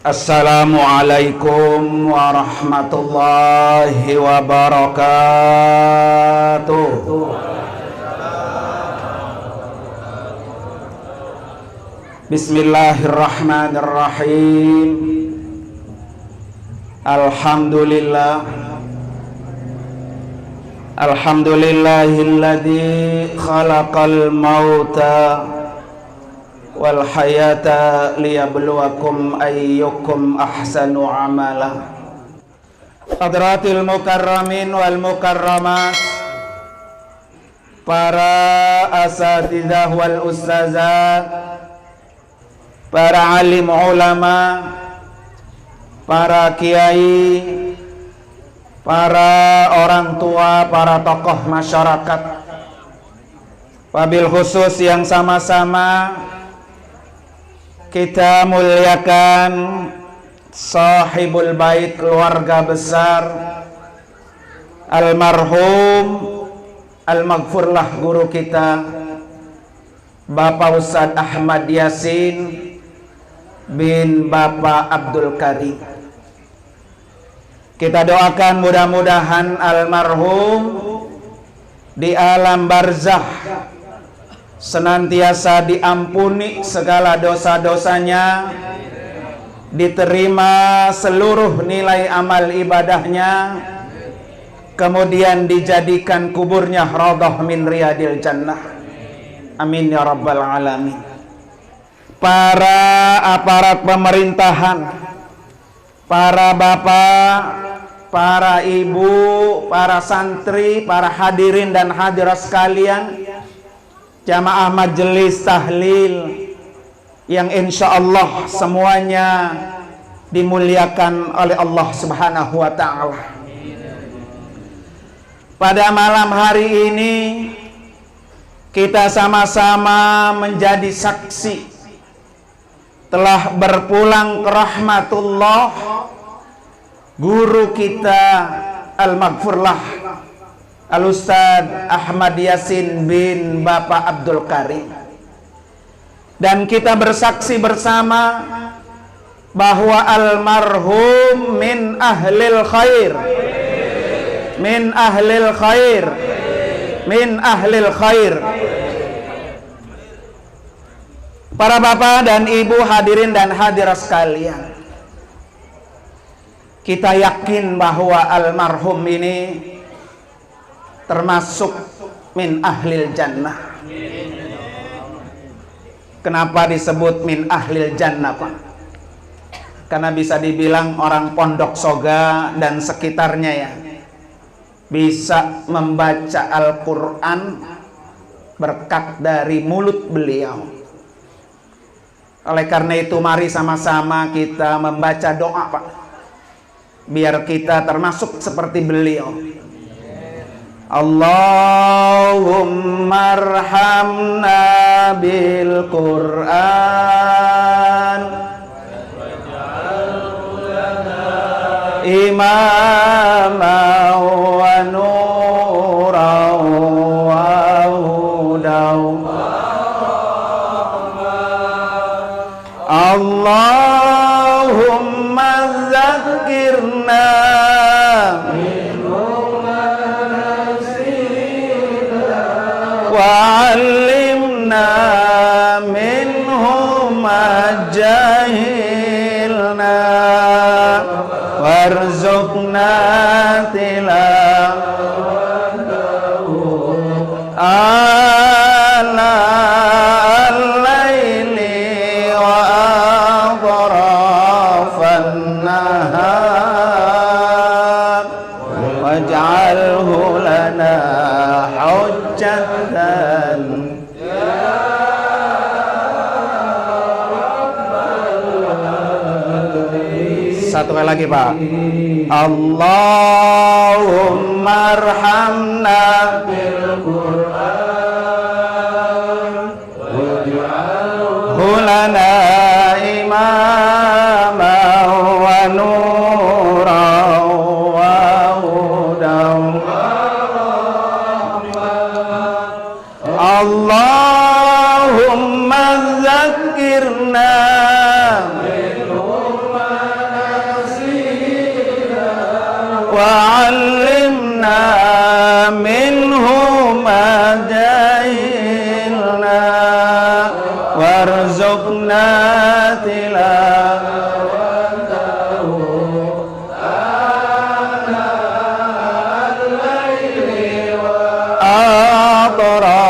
Assalamualaikum warahmatullahi wabarakatuh. Bismillahirrahmanirrahim. Alhamdulillahilladzi khalaqal mauta wal hayata liyabluwakum ayyukum ahsanu amala. Hadratil mukarramin wal mukarramat, para asatidzah wal ustazat, para alim ulama, para kiai, para orang tua, para tokoh masyarakat, wabil khusus yang sama-sama kita muliakan sahibul bait, keluarga besar almarhum al-maghfurlah guru kita Bapak Ustadz Ahmad Yasin bin Bapak Abdul Karim. Kita doakan mudah-mudahan almarhum di alam barzakh senantiasa diampuni segala dosa-dosanya, diterima seluruh nilai amal ibadahnya, kemudian dijadikan kuburnya raudhah min riyadil jannah. Amin ya rabbal alamin. Para aparat pemerintahan, para bapak, para ibu, para santri, para hadirin dan hadirat sekalian, jamaah majelis tahlil yang insya Allah semuanya dimuliakan oleh Allah Subhanahu wa ta'ala. Pada malam hari ini kita sama-sama menjadi saksi telah berpulang ke rahmatullah guru kita al-maghfurlah Al-Ustadz Ahmad Yasin bin Bapak Abdul Karim. Dan kita bersaksi bersama bahwa almarhum min ahlil khair, min ahlil khair, min ahlil khair. Para bapak dan ibu, hadirin dan hadirat sekalian, kita yakin bahwa almarhum ini termasuk min ahlil jannah. Kenapa disebut min ahlil jannah, Pak? Karena bisa dibilang orang Pondok Soga dan sekitarnya ya bisa membaca Al-Quran berkat dari mulut beliau. Oleh karena itu mari sama-sama kita membaca doa, Pak, biar kita termasuk seperti beliau. Allahumma arhamna bil Qur'an imama wa nuran wa hudan. Allahumma zakkirna wa'allimna minhu ma jahilna warzuqna tilawatahu ala al-laili wa atrafan nahar waj'alhu lana hujjatan ya rabbal alamin. Satu kali lagi, Pak. Allahumma arhamna bil Qur'an waj'alhu lana imama wa nuran wa hudan. Allahumma zakkirna minhu ma وعلمنا منه ما جهلنا وارزقنا تلاوته آناء الليل وأطراف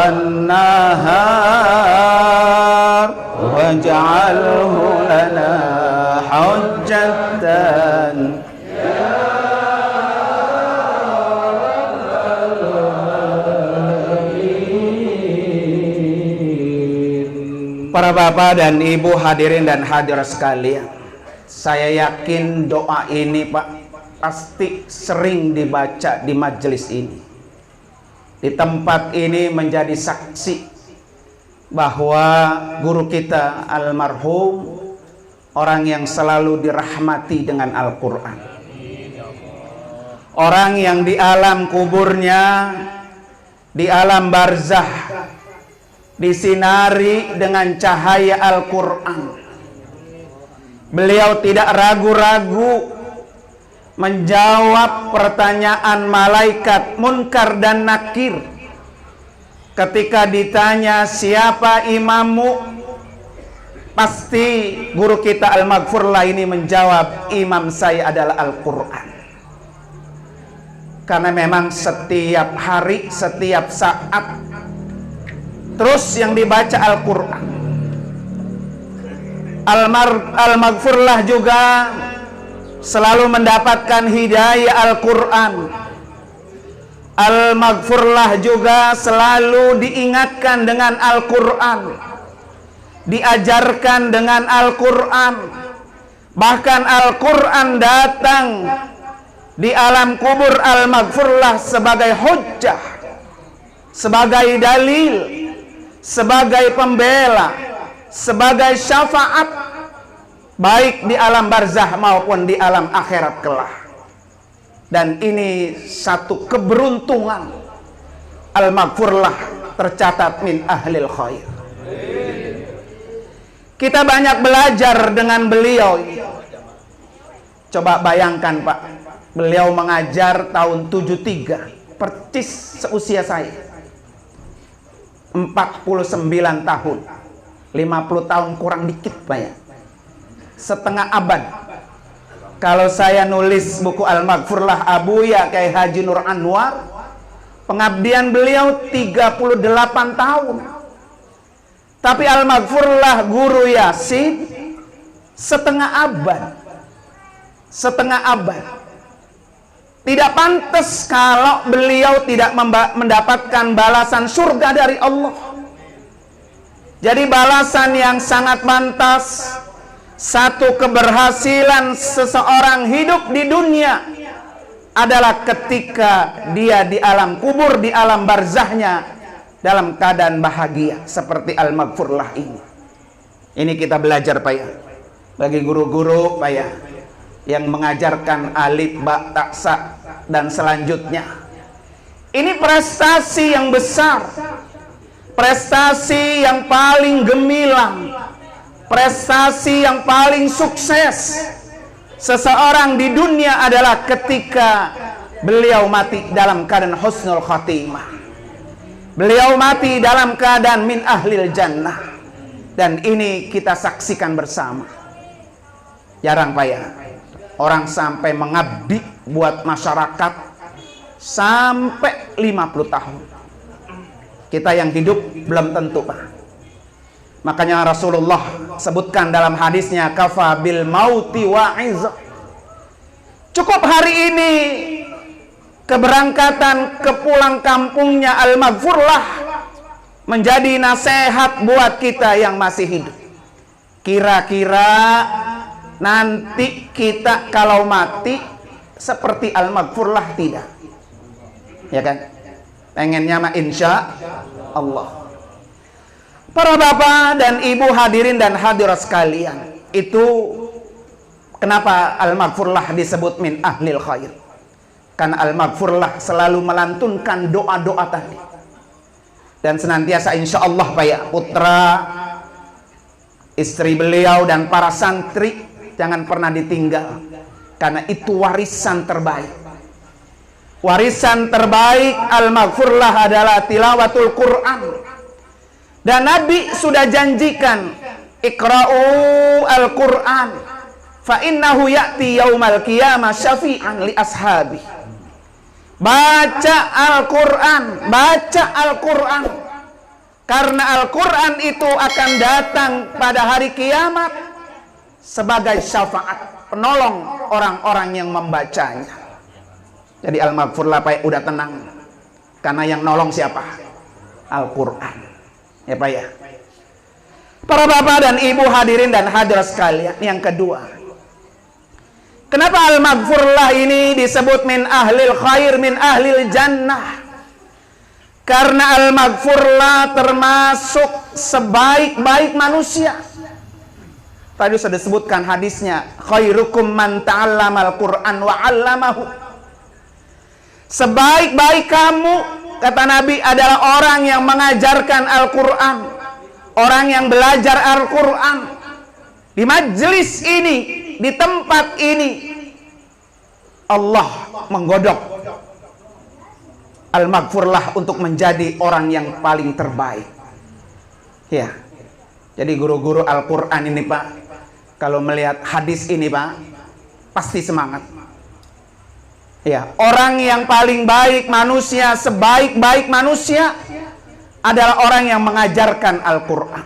النهار واجعله لنا حجة Para bapak dan ibu hadirin dan hadirat sekalian, saya yakin doa ini Pak pasti sering dibaca di majelis ini. Di tempat ini menjadi saksi bahwa guru kita almarhum orang yang selalu dirahmati dengan Al-Quran, orang yang di alam kuburnya, di alam barzah, disinari dengan cahaya Al-Quran. Beliau tidak ragu-ragu menjawab pertanyaan malaikat Munkar dan Nakir ketika ditanya siapa imammu. Pasti guru kita Al-Maghfurlah ini menjawab, imam saya adalah Al-Quran. Karena memang setiap hari, setiap saat terus yang dibaca Al-Quran. Al-Maghfurlah juga selalu mendapatkan hidayah Al-Quran. Al-Maghfurlah juga selalu diingatkan dengan Al-Quran, diajarkan dengan Al-Quran. Bahkan Al-Quran datang di alam kubur Al-Maghfurlah sebagai hujjah, sebagai dalil, sebagai pembela, sebagai syafaat, baik di alam barzah maupun di alam akhirat kelak. Dan ini satu keberuntungan, Al-Maghfurlah tercatat min ahlil khair. Kita banyak belajar dengan beliau. Coba bayangkan Pak, beliau mengajar tahun 73, persis seusia saya. 49 tahun, 50 tahun kurang dikit Pak ya, setengah abad. Kalau saya nulis buku Al-Maghfurlah Abuya Kyai Haji Nur Anwar, pengabdian beliau 38 tahun. Tapi Al-Maghfurlah Guru Yasin setengah abad. Setengah abad. Tidak pantas kalau beliau tidak mendapatkan balasan surga dari Allah. Jadi balasan yang sangat pantas, satu keberhasilan seseorang hidup di dunia adalah ketika dia di alam kubur, di alam barzahnya dalam keadaan bahagia seperti Al-Maghfurlah ini. Ini kita belajar Pak ya, bagi guru-guru Pak ya, yang mengajarkan alif, ba, ta, sa dan selanjutnya. Ini prestasi yang besar, prestasi yang paling gemilang, prestasi yang paling sukses seseorang di dunia adalah ketika beliau mati dalam keadaan husnul khatimah. Beliau mati dalam keadaan min ahlil jannah. Dan ini kita saksikan bersama. Jarang Pak ya, orang sampai mengabdi buat masyarakat sampai 50 tahun. Kita yang hidup belum tentu Pak. Makanya Rasulullah sebutkan dalam hadisnya, kafa bil mauti wa'iz. Cukup hari ini keberangkatan ke pulang kampungnya Al-Maghfurlah menjadi nasihat buat kita yang masih hidup. Kira-kira nanti kita kalau mati seperti Al-Maghfurlah tidak? Ya kan? Pengennya mah insya Allah. Para bapak dan ibu hadirin dan hadirat sekalian, itu kenapa Al-Maghfurlah disebut min ahlil khair? Karena Al-Maghfurlah selalu melantunkan doa-doa tadi. Dan senantiasa insya Allah Pak ya, putra, istri beliau dan para santri jangan pernah ditinggal Karena itu warisan terbaik. Warisan terbaik al-maghfurlah adalah tilawatul Quran. Dan Nabi sudah janjikan, iqra'u al-Quran fa innahu ya'ti yaumal qiyamah syafi'an li ashabi. Baca Al-Quran, baca Al-Quran, karena Al-Quran itu akan datang pada hari kiamat sebagai syafaat, penolong orang-orang yang membacanya. Jadi al-maghfurlah Pak, udah tenang, karena yang nolong siapa? Al-Quran. Ya Pak ya. Para bapak dan ibu hadirin dan hadirat sekalian, yang kedua, kenapa al-maghfurlah ini disebut min ahlil khair, min ahlil jannah? Karena al-maghfurlah termasuk sebaik-baik manusia. Tadi sudah disebutkan hadisnya, khairukum man ta'allamal Qur'an wa 'allamahu. Sebaik-baik kamu, kata Nabi, adalah orang yang mengajarkan Al-Quran, orang yang belajar Al-Quran. Di majelis ini, di tempat ini, Allah menggodok al-maghfurlah untuk menjadi orang yang paling terbaik. Ya, jadi guru-guru Al-Quran ini Pak, kalau melihat hadis ini Pak, pasti semangat. Ya, orang yang paling baik manusia, sebaik-baik manusia adalah orang yang mengajarkan Al-Quran.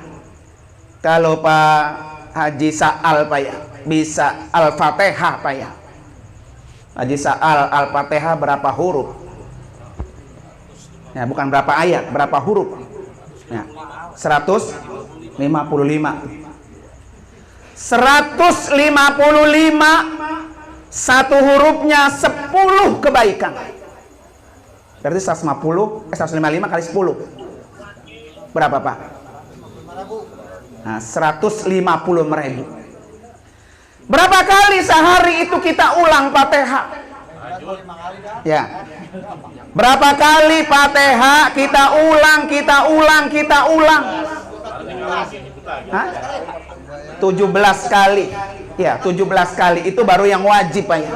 Kalau Pak Haji Sa'al Pak ya, bisa Al-Fatihah Pak ya. Haji Sa'al Al-Fatihah berapa huruf? Ya, bukan berapa ayat, berapa huruf? Ya, 155. 155, satu hurufnya 10 kebaikan. Berarti 155 kali 10. Berapa Pak? Nah, 150.000. Berapa kali sehari itu kita ulang Fatihah? Ya. Berapa kali Fatihah kita ulang? Hah? 17 kali. Ya, 17 kali itu baru yang wajib Pak ya.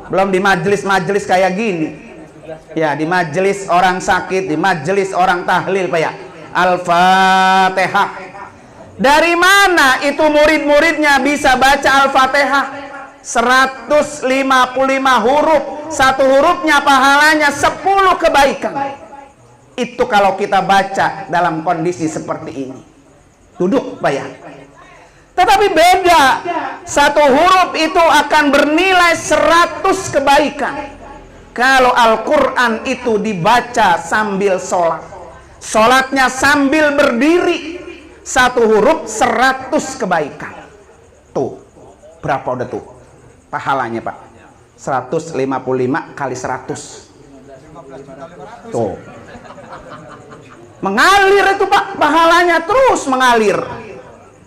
Belum di majelis-majelis kayak gini. Ya, di majelis orang sakit, di majelis orang tahlil Pak ya. Al-Fatihah. Dari mana itu murid-muridnya bisa baca Al-Fatihah? 155 huruf. Satu hurufnya pahalanya 10 kebaikan. Itu kalau kita baca dalam kondisi seperti ini. Duduk Pak ya. Tetapi beda, satu huruf itu akan bernilai 100 kebaikan. Kalau Al-Quran itu dibaca sambil sholat, sholatnya sambil berdiri, satu huruf 100 kebaikan. Tuh, berapa udah tuh pahalanya Pak? 155 kali 100. Tuh, mengalir itu Pak, pahalanya terus mengalir.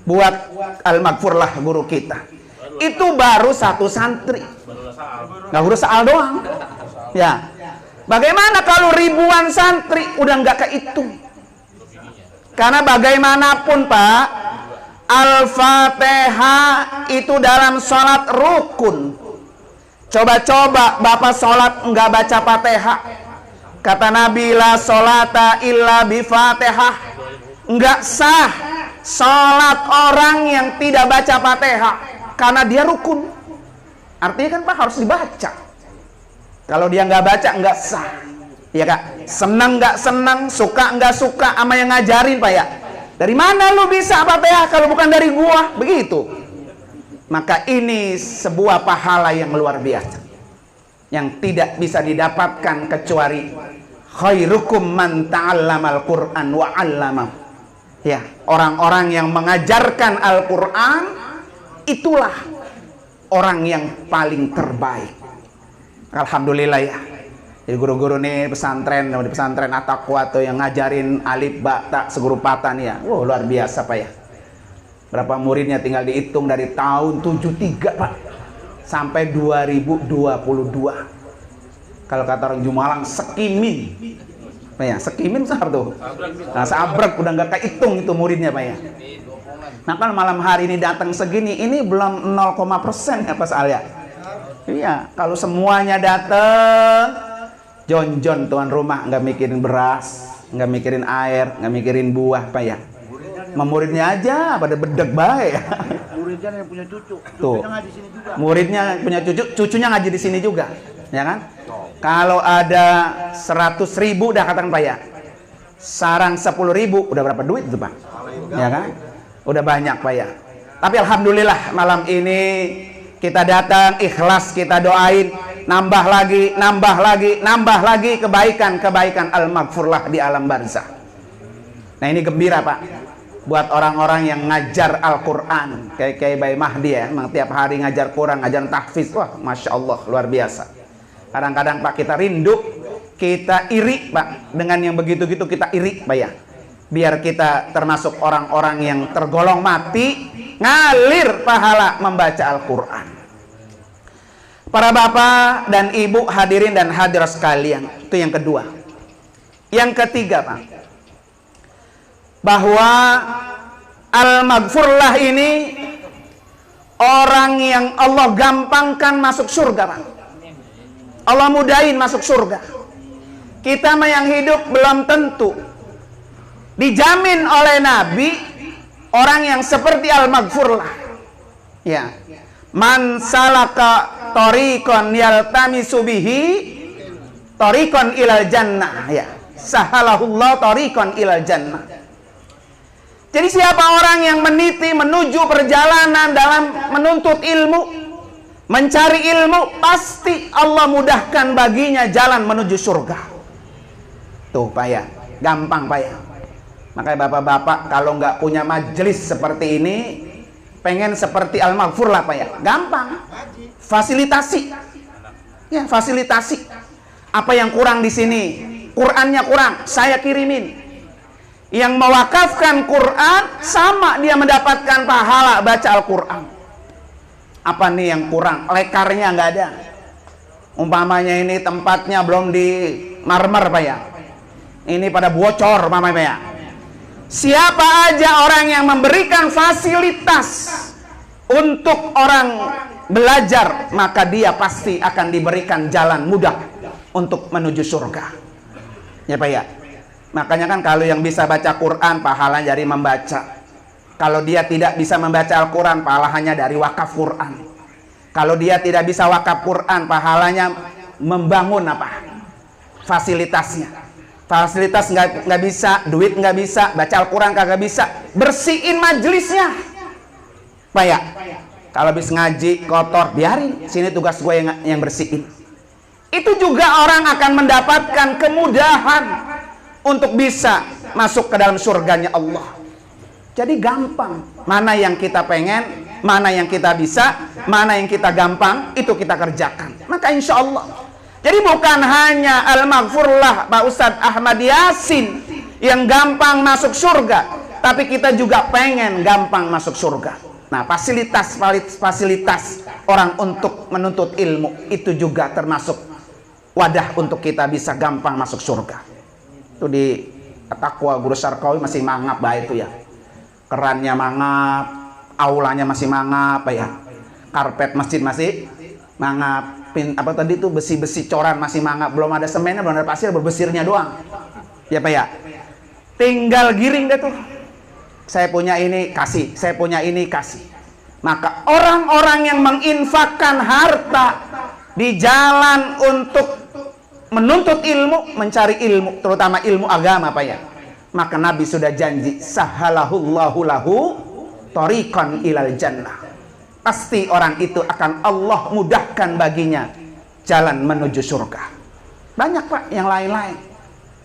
Buat al-maghfurlah guru kita. Itu baru satu santri. Nggak guru Sa'al doang. Ya. Bagaimana kalau ribuan santri udah nggak kehitung? Karena bagaimanapun Pak, Al-Fatihah itu dalam sholat rukun. Coba-coba Bapak sholat nggak baca Fatihah. Kata Nabi, la sholata illa bi-Fatihah. Nggak sah sholat orang yang tidak baca Fatihah, karena dia rukun. Artinya kan Pak harus dibaca. Kalau dia nggak baca nggak sah. Ya Kak, senang nggak senang, suka nggak suka sama yang ngajarin Pak ya. Dari mana lu bisa Fatihah kalau bukan dari gua? Begitu. Maka ini sebuah pahala yang luar biasa, yang tidak bisa didapatkan kecuali khairukum man ta'allamal Qur'an wa 'allamahu. Ya, orang-orang yang mengajarkan Al-Quran itulah orang yang paling terbaik. Alhamdulillah ya. Jadi guru-guru nih pesantren, di pesantren At-Taqwa tuh yang ngajarin alif ba ta segurupatan ya. Wow, luar biasa Pak ya. Berapa muridnya tinggal dihitung dari tahun 73 Pak sampai 2022. Kalau kata orang Jumalang sekimin. Pak ya, sekimin sahab tuh. Nah, seabrek udah nggak kehitung itu muridnya Pak ya. Nah kan malam hari ini datang segini, ini belum 0,% ya Pak Sa'al ya. Iya, kalau semuanya datang, Jon tuan rumah, nggak mikirin beras, nggak mikirin air, nggak mikirin buah, Pak ya. Muridnya aja pada bedeg baik. Muridnya yang punya cucu, Tuh. ngaji di sini juga. Muridnya punya cucu, cucunya ngaji di sini juga, ya kan? Kalau ada 100.000 dah katakan Pak ya. Sarang 10.000 udah berapa duit itu Pak? Ya kan? Udah banyak Pak ya. Tapi alhamdulillah malam ini kita datang ikhlas, kita doain nambah lagi, nambah lagi, nambah lagi kebaikan al-maghfurlah di alam barzah. Nah ini gembira Pak buat orang-orang yang ngajar Al-Quran kayak Bayi Mahdi ya, memang tiap hari ngajar Quran, ngajar tahfiz. Wah Masya Allah luar biasa. Kadang-kadang Pak kita rindu, kita iri Pak dengan yang begitu-gitu, kita iri Pak ya. Biar kita termasuk orang-orang yang tergolong mati ngalir pahala membaca Al-Quran. Para bapak dan ibu hadirin dan hadirat sekalian, itu yang kedua. Yang ketiga Pak, bahwa al-maghfurlah ini orang yang Allah gampangkan masuk surga Pak. Allah mudahin masuk surga. Kita yang hidup belum tentu. Dijamin oleh Nabi orang yang seperti al-maghfurlah. Ya. Man salaka tariqan yaltamisu bihi tariqan ilal jannah, ya. Sahalahullah tariqan ilal jannah. Jadi siapa orang yang meniti menuju perjalanan dalam menuntut ilmu, mencari ilmu, pasti Allah mudahkan baginya jalan menuju surga. Tuh Pak ya, gampang Pak ya. Makanya bapak-bapak kalau nggak punya majelis seperti ini, pengen seperti al-maghfur lah Pak ya, gampang. Fasilitasi, ya fasilitasi. Apa yang kurang di sini? Qurannya kurang, saya kirimin. Yang mewakafkan Quran sama dia mendapatkan pahala baca Al-Quran. Apa nih yang kurang? Lekarnya nggak ada. Umpamanya ini tempatnya belum di marmer Pak ya. Ini pada bocor Pak ya. Siapa aja orang yang memberikan fasilitas untuk orang belajar, maka dia pasti akan diberikan jalan mudah untuk menuju surga. Ya Pak ya. Makanya kan kalau yang bisa baca Quran pahala dari membaca. Kalau dia tidak bisa membaca Al-Quran, pahalanya dari wakaf Quran. Kalau dia tidak bisa wakaf Quran, pahalanya membangun apa? Fasilitasnya. Fasilitas nggak bisa, duit nggak bisa, baca Al-Quran kagak bisa, bersihin majelisnya. Pak ya, kalau habis ngaji kotor, biarin. Sini tugas gue yang bersihin. Itu juga orang akan mendapatkan kemudahan untuk bisa masuk ke dalam surganya Allah. Jadi gampang. Mana yang kita pengen, mana yang kita bisa, mana yang kita gampang, itu kita kerjakan. Maka insya Allah. Jadi bukan hanya al-maghfurlah Pak Ustadz Ahmad Yasin yang gampang masuk surga, tapi kita juga pengen gampang masuk surga. Nah, fasilitas orang untuk menuntut ilmu itu juga termasuk wadah untuk kita bisa gampang masuk surga. Itu di Takwa Guru Sarkawi masih mangap baik itu ya. Kerannya mangap, aulanya masih mangap ya. Karpet masjid masih mangap. Apa tadi itu besi-besi coran masih mangap, belum ada semennya, belum ada pasir, berbesirnya doang. Ya Pak ya. Tinggal giring deh tuh. Saya punya ini kasih, saya punya ini kasih. Maka orang-orang yang menginfakkan harta di jalan untuk menuntut ilmu, mencari ilmu, terutama ilmu agama Pak ya. Maka Nabi sudah janji, sahalahullahu lahu tariqan ilal jannah. Pasti orang itu akan Allah mudahkan baginya jalan menuju surga. Banyak Pak yang lain-lain.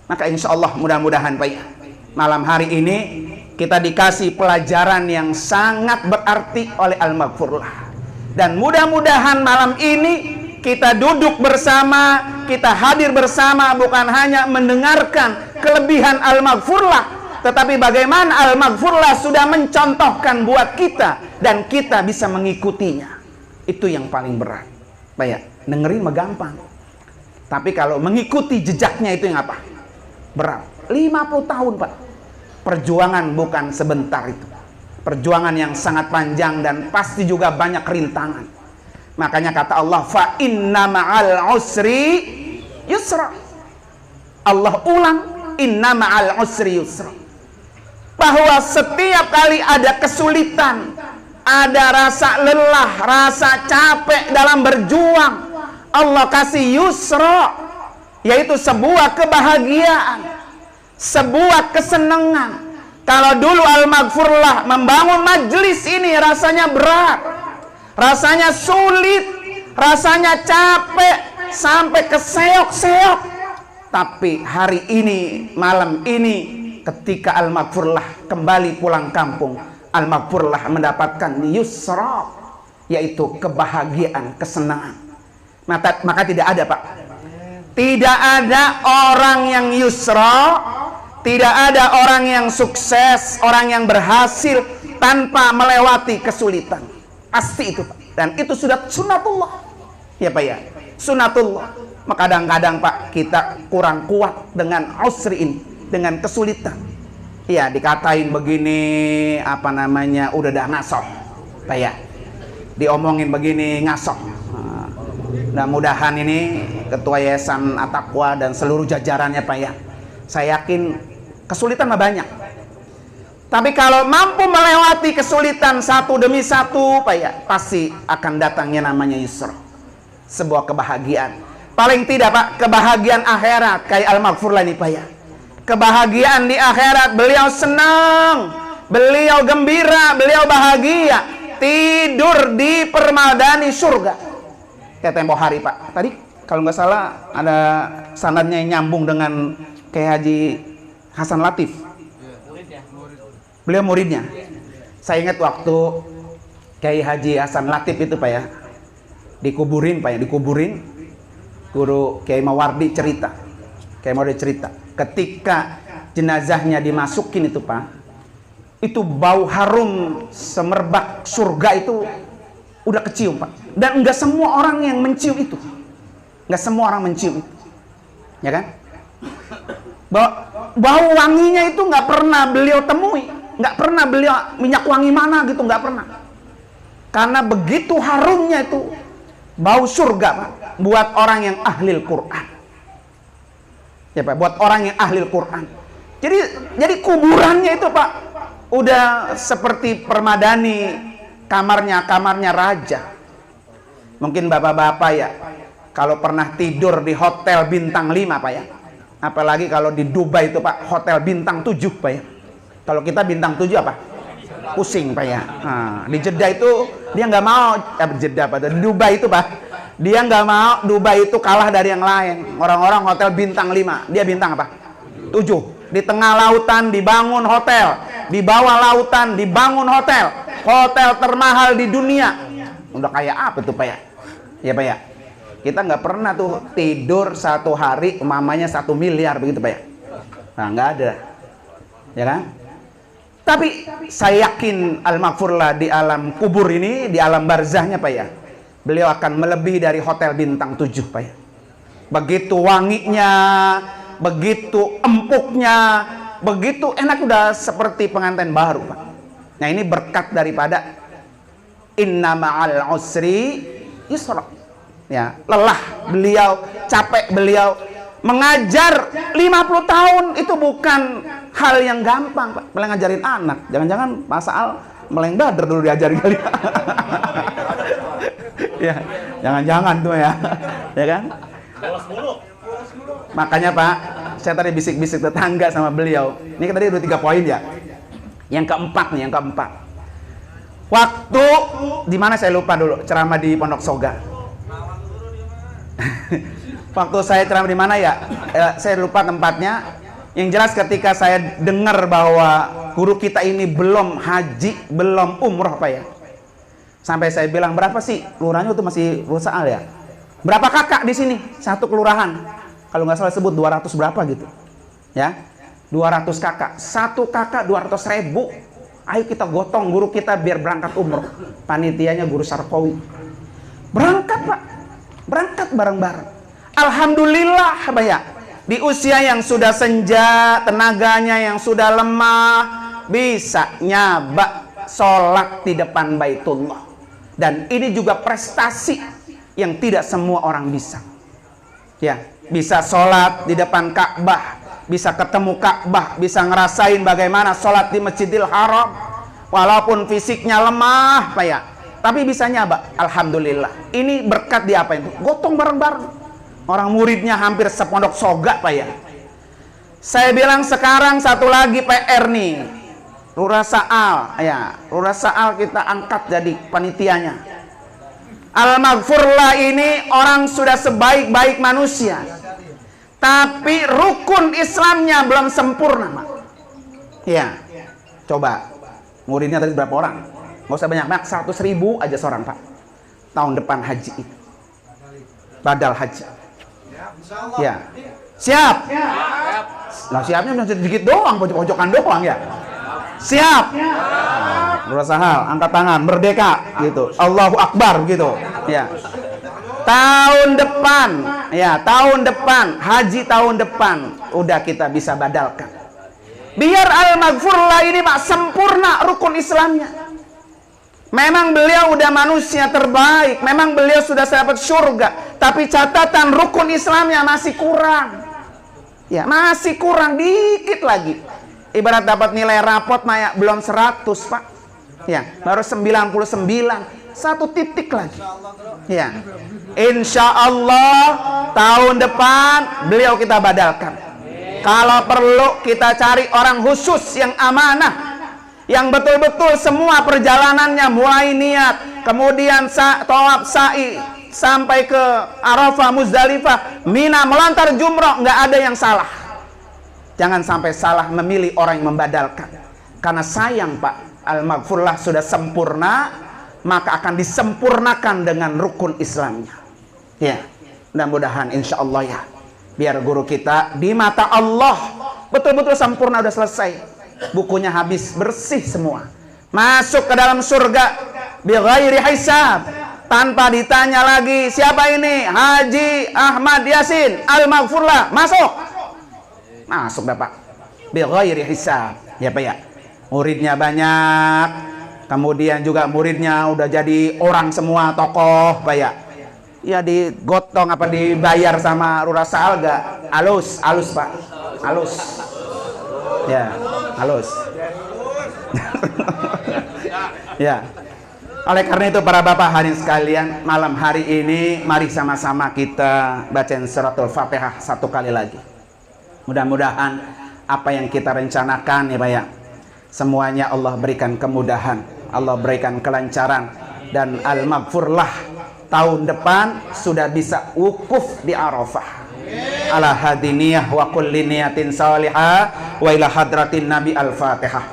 Maka insya Allah mudah-mudahan Pak ya, malam hari ini kita dikasih pelajaran yang sangat berarti oleh al-maghfurlah. Dan mudah-mudahan malam ini kita duduk bersama, kita hadir bersama, bukan hanya mendengarkan kelebihan al-maghfurlah, tetapi bagaimana al-maghfurlah sudah mencontohkan buat kita dan kita bisa mengikutinya. Itu yang paling berat Pak ya. Dengerin mah gampang, tapi kalau mengikuti jejaknya itu yang apa? Berat. 50 tahun Pak. Perjuangan bukan sebentar itu. Perjuangan yang sangat panjang dan pasti juga banyak rintangan. Makanya kata Allah, fa inna ma'al usri yusra. Allah ulang, inna ma'al usri yusra. Bahwa setiap kali ada kesulitan, ada rasa lelah, rasa capek dalam berjuang, Allah kasih yusra, yaitu sebuah kebahagiaan, sebuah kesenangan. Kalau dulu Al-Maghfurlah membangun majlis ini rasanya berat, rasanya sulit, rasanya capek, sampai keseok-seok. Tapi hari ini, malam ini, ketika Al-Maghfurlah kembali pulang kampung, Al-Maghfurlah mendapatkan yusra, yaitu kebahagiaan, kesenangan. Maka tidak ada, Pak, tidak ada orang yang yusra, tidak ada orang yang sukses, orang yang berhasil tanpa melewati kesulitan. Pasti itu, Pak. Dan itu sudah sunatullah. Ya, Pak, ya, sunatullah. Maka kadang-kadang, Pak, kita kurang kuat dengan usri ini, dengan kesulitan. Ya, dikatain begini, apa namanya, udah dah ngasoh, Pak, ya. Diomongin begini, ngasoh. Mudah-mudahan ini Ketua Yayasan At-Taqwa dan seluruh jajarannya, Pak, ya, saya yakin kesulitan mah banyak. Tapi kalau mampu melewati kesulitan satu demi satu, Pak, ya, pasti akan datangnya namanya yusra. Sebuah kebahagiaan. Paling tidak, Pak, kebahagiaan akhirat kayak Al-Maghfurlah ini, Pak, ya. Kebahagiaan di akhirat, beliau senang, beliau gembira, beliau bahagia, tidur di permadani surga. Kayak tempo hari, Pak. Tadi kalau nggak salah ada sanadnya yang nyambung dengan kayak Haji Hasan Latif. Beliau muridnya. Saya ingat waktu Kiai Haji Hasan Latif itu, Pak, ya, dikuburin, Pak, ya, dikuburin. Guru Kiai Mawardi cerita, ketika jenazahnya dimasukin itu, Pak, itu bau harum semerbak surga itu udah kecium, Pak. Dan enggak semua orang yang mencium itu, enggak semua orang mencium itu, ya kan? Bau wanginya itu nggak pernah beliau temui, nggak pernah beliau minyak wangi mana gitu, nggak pernah. Karena begitu harumnya itu bau surga, Pak, buat orang yang ahli Al-Quran. Ya, Pak, buat orang yang ahli Al-Quran. Jadi kuburannya itu, Pak, udah seperti permadani, kamarnya raja. Mungkin bapak-bapak, ya, kalau pernah tidur di hotel bintang 5, Pak, ya. Apalagi kalau di Dubai itu, Pak, hotel bintang 7, Pak, ya. Kalau kita bintang 7 apa? Pusing, Pak, ya. Nah, di Jeddah itu dia nggak mau, Jeddah, Pak, di Dubai itu, Pak, dia nggak mau Dubai itu kalah dari yang lain. Orang-orang hotel bintang 5, dia bintang apa? 7. Di tengah lautan dibangun hotel, di bawah lautan dibangun hotel, hotel termahal di dunia. Udah kayak apa tuh, Pak, ya? Ya, Pak, ya. Kita nggak pernah tuh tidur satu hari mamanya 1 miliar begitu, Pak, ya. Nah, nggak ada, ya kan? Tapi saya yakin Al-Maghfurlah di alam kubur ini, di alam barzahnya, Pak, ya, beliau akan melebihi dari hotel bintang 7, Pak, ya. Begitu wanginya, begitu empuknya, begitu enak, udah seperti pengantin baru, Pak. Nah, ini berkat daripada inna ma'al usri yusra. Ya, lelah beliau, capek beliau mengajar 50 tahun itu bukan hal yang gampang, Pak. Malah ngajarin anak. Jangan-jangan Pak Saal meleng badar dulu diajarin kali. Ya, jangan-jangan tuh, ya. Ya kan? Makanya, Pak, saya tadi bisik-bisik tetangga sama beliau. Ini tadi udah 3 poin, ya. Yang keempat nih, yang keempat. Waktu di mana saya lupa dulu, ceramah di Pondok Soga. Waktu saya ceramah di mana, ya, saya lupa tempatnya. Yang jelas ketika saya dengar bahwa guru kita ini belum haji, belum umroh, Pak, ya. Sampai saya bilang, berapa sih kelurahannya itu masih Saal, ya? Berapa kakak di sini? Satu kelurahan. Kalau nggak salah sebut 200 berapa gitu. Ya. 200 kakak. Satu kakak 200.000. Ayo kita gotong guru kita biar berangkat umroh. Panitianya guru Sarkowi. Berangkat, Pak. Berangkat bareng-bareng. Alhamdulillah, Pak, ya. Di usia yang sudah senja, tenaganya yang sudah lemah, bisa nyabak sholat di depan Baitullah. Dan ini juga prestasi yang tidak semua orang bisa. Ya, bisa sholat di depan Ka'bah, bisa ketemu Ka'bah, bisa ngerasain bagaimana sholat di Masjidil Haram, walaupun fisiknya lemah, Pak ya, tapi bisa nyaba. Alhamdulillah. Ini berkat dia apa itu? Gotong bareng-bareng. Orang muridnya hampir sepondok soga, Pak ya. Saya bilang sekarang satu lagi PR nih, Lurah Sa'al, ya, Lurah Sa'al kita angkat jadi panitianya. Al-Maghfurlah ini orang sudah sebaik-baik manusia, tapi rukun Islamnya belum sempurna, Pak. Ya, coba muridnya tadi berapa orang? Nggak usah banyak-banyak, 100.000 aja seorang, Pak. Tahun depan haji itu, badal haji. Ya, siap. Nah, siapnya cuma sedikit doang, pojok-pojokan doang ya. Siap. Berusaha, angkat tangan, merdeka gitu. Allahu Akbar gitu. Ya. Tahun depan, ya, tahun depan, haji tahun depan udah kita bisa badalkan. Biar Al-Maghfurlah ini Pak sempurna rukun Islamnya. Memang beliau udah manusia terbaik, memang beliau sudah dapat surga, tapi catatan rukun Islamnya masih kurang. Ya, masih kurang dikit lagi. Ibarat dapat nilai rapot Maya belum 100, Pak. Ya, baru 99, 1 titik lagi. Ya. Insya Allah tahun depan beliau kita badalkan. Kalau perlu kita cari orang khusus yang amanah, yang betul-betul semua perjalanannya mulai niat, kemudian tawaf sa'i sampai ke Arafah, Muzdalifah, Mina, melontar jumrah, nggak ada yang salah. Jangan sampai salah memilih orang yang membadalkan. Karena sayang, Pak, Al-Maghfurlah sudah sempurna, maka akan disempurnakan dengan rukun Islamnya. Ya, mudah-mudahan insya Allah ya, biar guru kita di mata Allah betul-betul sempurna, udah selesai. Bukunya habis, bersih semua. Masuk ke dalam surga bighairi hisab, tanpa ditanya lagi siapa ini, Haji Ahmad Yasin Al-Maghfurlah, masuk. Masuk Bapak. Bighairi hisab. Ya Pak ya. Muridnya banyak. Kemudian juga muridnya udah jadi orang semua, tokoh Pak ya. Ya digotong apa dibayar sama Lurah Sa'al gak? Halus, halus Pak. Halus. Ya, halus. Ya. Oleh karena itu para bapak hadirin sekalian, malam hari ini mari sama-sama kita bacain suratul Fatihah 1 kali lagi. Mudah-mudahan apa yang kita rencanakan ya Pak ya, semuanya Allah berikan kemudahan, Allah berikan kelancaran, dan Al-Maghfurlah tahun depan sudah bisa wukuf di Arafah. Ala hadiniyah wa kulli niyatin salihah wa ila hadratin Nabi Al-Fatihah.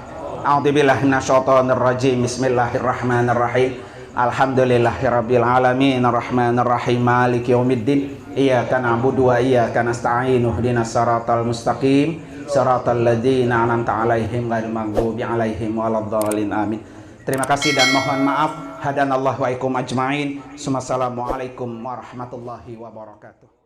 A'udzubillahi minasyaitonir rajim. Bismillahirrahmanirrahim. Alhamdulillahirabbil alamin arrahmanir rahim maliki yaumiddin. Iyyaka na'budu wa iyyaka nasta'in. Ihdinas siratal mustaqim. Siratal ladzina an'amta 'alaihim ghairil maghdubi 'alaihim waladdallin. Amin. Terima kasih dan mohon maaf. Hadanallahu wa ikum ajmain. Assalamualaikum warahmatullahi wabarakatuh.